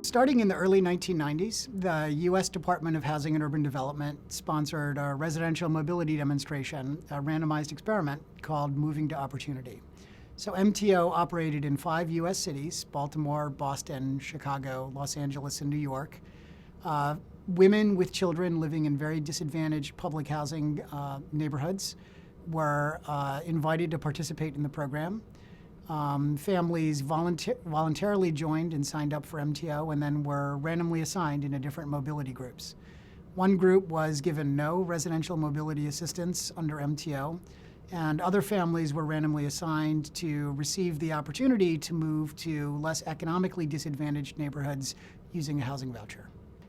Starting in the early 1990s, the U.S. Department of Housing and Urban Development sponsored a residential mobility demonstration, a randomized experiment called Moving to Opportunity. So MTO operated in 5 U.S. cities: Baltimore, Boston, Chicago, Los Angeles, and New York. Women with children living in very disadvantaged public housing neighborhoods were invited to participate in the program. Families voluntarily joined and signed up for MTO and then were randomly assigned into different mobility groups. One group was given no residential mobility assistance under MTO, and other families were randomly assigned to receive the opportunity to move to less economically disadvantaged neighborhoods using a housing voucher.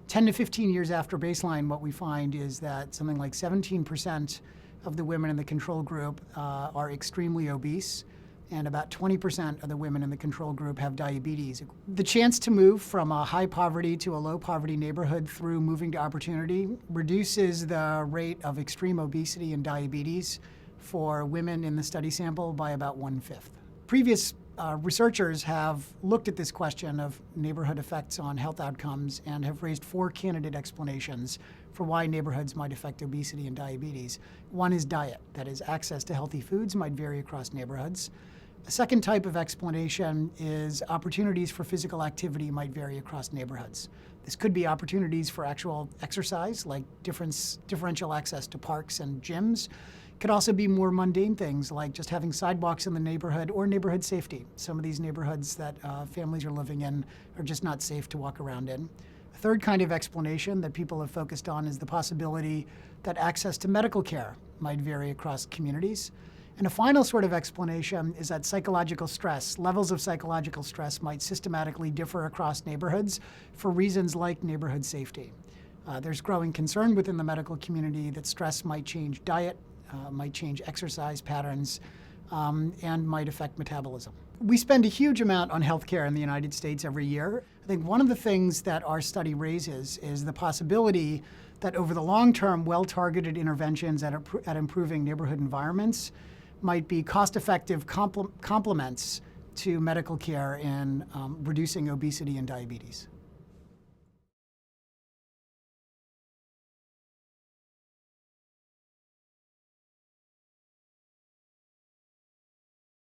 10 to 15 years after baseline, what we find is that something like 17% of the women in the control group are extremely obese, and about 20% of the women in the control group have diabetes. The chance to move from a high poverty to a low poverty neighborhood through moving to opportunity reduces the rate of extreme obesity and diabetes for women in the study sample by about 1/5. Previous researchers have looked at this question of neighborhood effects on health outcomes and have raised 4 candidate explanations for why neighborhoods might affect obesity and diabetes. One is diet, that is, access to healthy foods might vary across neighborhoods. A second type of explanation is opportunities for physical activity might vary across neighborhoods. This could be opportunities for actual exercise, like differential access to parks and gyms. It could also be more mundane things, like just having sidewalks in the neighborhood or neighborhood safety. Some of these neighborhoods that families are living in are just not safe to walk around in. A third kind of explanation that people have focused on is the possibility that access to medical care might vary across communities. And a final sort of explanation is that psychological stress, levels of psychological stress might systematically differ across neighborhoods for reasons like neighborhood safety. There's growing concern within the medical community that stress might change diet, might change exercise patterns, and might affect metabolism. We spend a huge amount on healthcare in the United States every year. I think one of the things that our study raises is the possibility that over the long term, well-targeted interventions at improving neighborhood environments might be cost-effective complements to medical care in reducing obesity and diabetes.